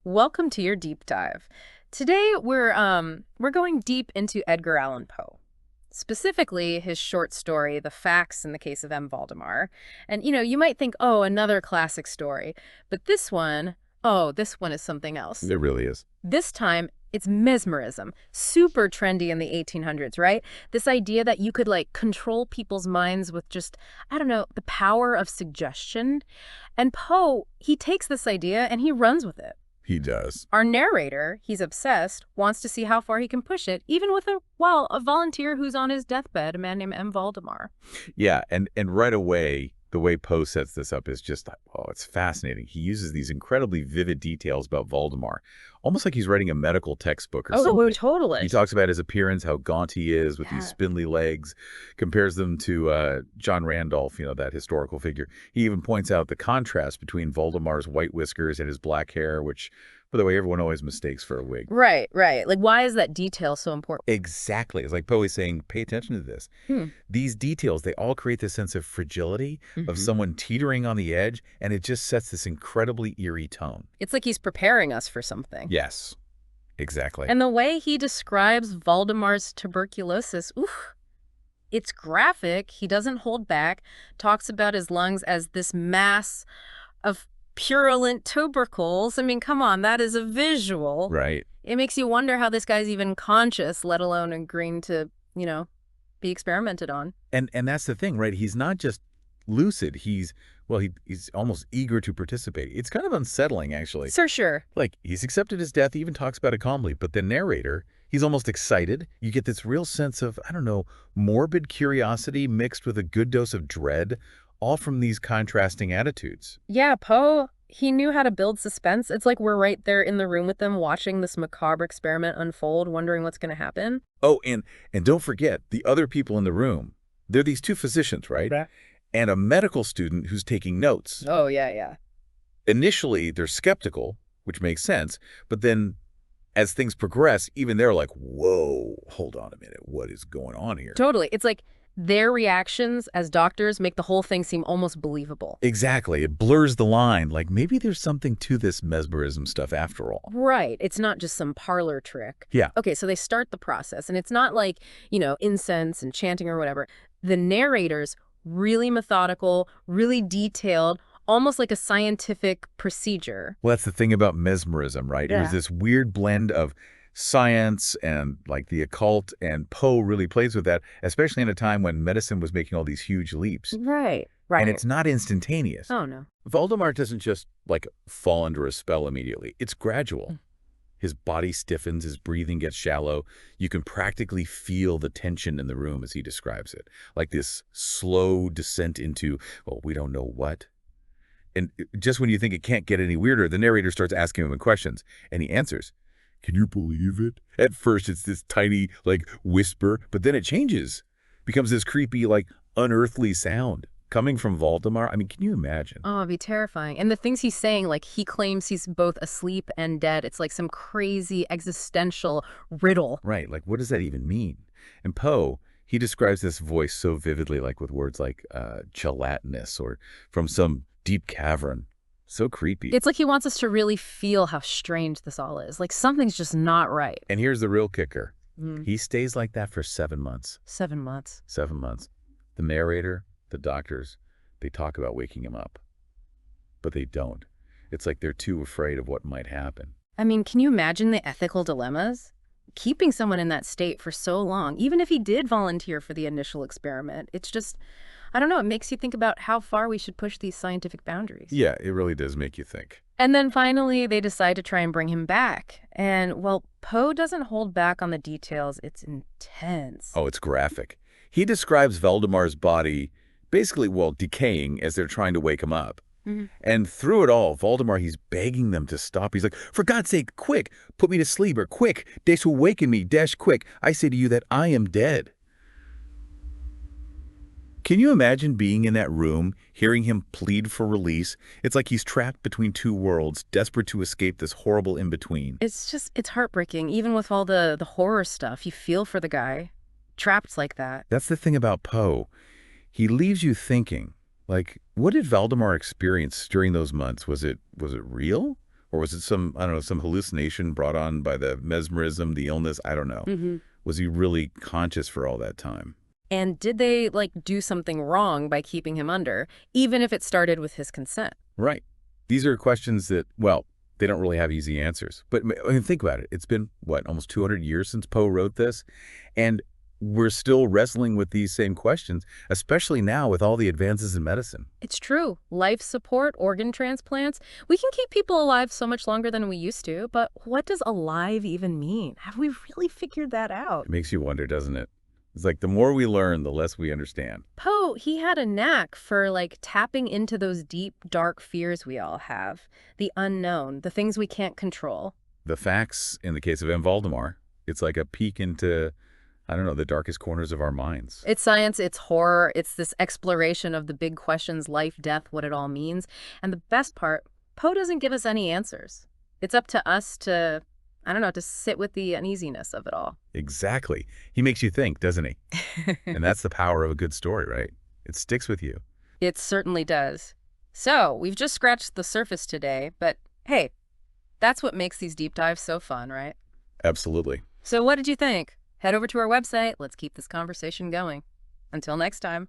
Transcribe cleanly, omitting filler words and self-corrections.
Welcome to your deep dive. Today we're going deep into Edgar Allan Poe. Specifically his short story The Facts in the Case of M Valdemar. And you might think, "Oh, another classic story." But this one is something else. It really is. This time it's mesmerism, super trendy in the 1800s, right? This idea that you could control people's minds with just, I don't know, the power of suggestion. And Poe, he takes this idea and he runs with it. He does. Our narrator, he's obsessed, wants to see how far he can push it, even with a volunteer who's on his deathbed, a man named M. Valdemar. Yeah, and right away, the way Poe sets this up is just, oh, it's fascinating. He uses these incredibly vivid details about Valdemar, almost like he's writing a medical textbook or something. Oh, totally. He talks about his appearance, how gaunt he is with Yeah. these spindly legs, compares them to John Randolph, that historical figure. He even points out the contrast between Valdemar's white whiskers and his black hair, which, by the way, everyone always mistakes for a wig. Right. Why is that detail so important? Exactly. It's like Poe is saying, pay attention to this. These details, they all create this sense of fragility, of someone teetering on the edge, and it just sets this incredibly eerie tone. It's like he's preparing us for something. Yes, exactly. And the way he describes Valdemar's tuberculosis, oof, it's graphic. He doesn't hold back, talks about his lungs as this mass of purulent tubercles. I mean, come on, that is a visual. Right. It makes you wonder how this guy's even conscious, let alone agreeing to, be experimented on. And that's the thing, right? He's not just lucid. He's almost eager to participate. It's kind of unsettling, actually. Sure. Like, he's accepted his death, he even talks about it calmly, but the narrator, he's almost excited. You get this real sense of, I don't know, morbid curiosity mixed with a good dose of dread, all from these contrasting attitudes. Yeah, Poe, he knew how to build suspense. It's like we're right there in the room with them watching this macabre experiment unfold, wondering what's going to happen. Oh, and don't forget, the other people in the room, they're these two physicians, right? And a medical student who's taking notes. Oh, yeah. Initially, they're skeptical, which makes sense, but then as things progress, even they're like, whoa, hold on a minute, what is going on here? Totally. It's like their reactions as doctors make the whole thing seem almost believable. Exactly. It blurs the line. Like, maybe there's something to this mesmerism stuff after all. Right. It's not just some parlor trick. Yeah. Okay, so they start the process, and it's not like, incense and chanting or whatever. The narrator's really methodical, really detailed, almost like a scientific procedure. Well, that's the thing about mesmerism, right? It was this weird blend of science and like the occult, and Poe really plays with that, especially in a time when medicine was making all these huge leaps. Right. And it's not instantaneous. Oh, no. Valdemar doesn't just fall under a spell immediately. It's gradual. His body stiffens, his breathing gets shallow. You can practically feel the tension in the room as he describes it, like this slow descent into, well, we don't know what. And just when you think it can't get any weirder, the narrator starts asking him questions, and he answers. Can you believe it? At first, it's this tiny, whisper, but then it changes. Becomes this creepy, unearthly sound coming from Valdemar. I mean, can you imagine? Oh, it'd be terrifying. And the things he's saying, he claims he's both asleep and dead. It's like some crazy existential riddle. Right. What does that even mean? And Poe, he describes this voice so vividly, with words like gelatinous or from some deep cavern. So creepy. It's like he wants us to really feel how strange this all is. Like something's just not right. And here's the real kicker. He stays like that for 7 months. 7 months. 7 months. The narrator, the doctors, they talk about waking him up. But they don't. It's like they're too afraid of what might happen. I mean, can you imagine the ethical dilemmas? Keeping someone in that state for so long, even if he did volunteer for the initial experiment, it's just, I don't know, it makes you think about how far we should push these scientific boundaries. Yeah, it really does make you think. And then finally, they decide to try and bring him back. And, Poe doesn't hold back on the details. It's intense. Oh, it's graphic. He describes Valdemar's body basically, decaying as they're trying to wake him up. And through it all, Valdemar, he's begging them to stop. He's like, for God's sake, quick, put me to sleep, or quick, dash awaken me, dash quick. I say to you that I am dead. Can you imagine being in that room, hearing him plead for release? It's like he's trapped between two worlds, desperate to escape this horrible in-between. It's heartbreaking. Even with all the horror stuff, you feel for the guy trapped like that. That's the thing about Poe. He leaves you thinking, what did Valdemar experience during those months? Was it real? Or was it some, I don't know, some hallucination brought on by the mesmerism, the illness? I don't know. Hmm. Was he really conscious for all that time? And did they, like, do something wrong by keeping him under, even if it started with his consent? Right. These are questions that, well, they don't really have easy answers. But I mean, think about it. It's been, what, almost 200 years since Poe wrote this? And we're still wrestling with these same questions, especially now with all the advances in medicine. It's true. Life support, organ transplants. We can keep people alive so much longer than we used to, but what does alive even mean? Have we really figured that out? It makes you wonder, doesn't it? It's like the more we learn, the less we understand. Poe, he had a knack for, like, tapping into those deep, dark fears we all have. The unknown, the things we can't control. The facts in the case of M Valdemar, it's like a peek into, I don't know, the darkest corners of our minds. It's science, it's horror, it's this exploration of the big questions, life, death, what it all means. And the best part, Poe doesn't give us any answers. It's up to us to, I don't know, to sit with the uneasiness of it all. Exactly. He makes you think, doesn't he? And that's the power of a good story, right? It sticks with you. It certainly does. So, we've just scratched the surface today, but hey, that's what makes these deep dives so fun, right? Absolutely. So what did you think? Head over to our website. Let's keep this conversation going. Until next time.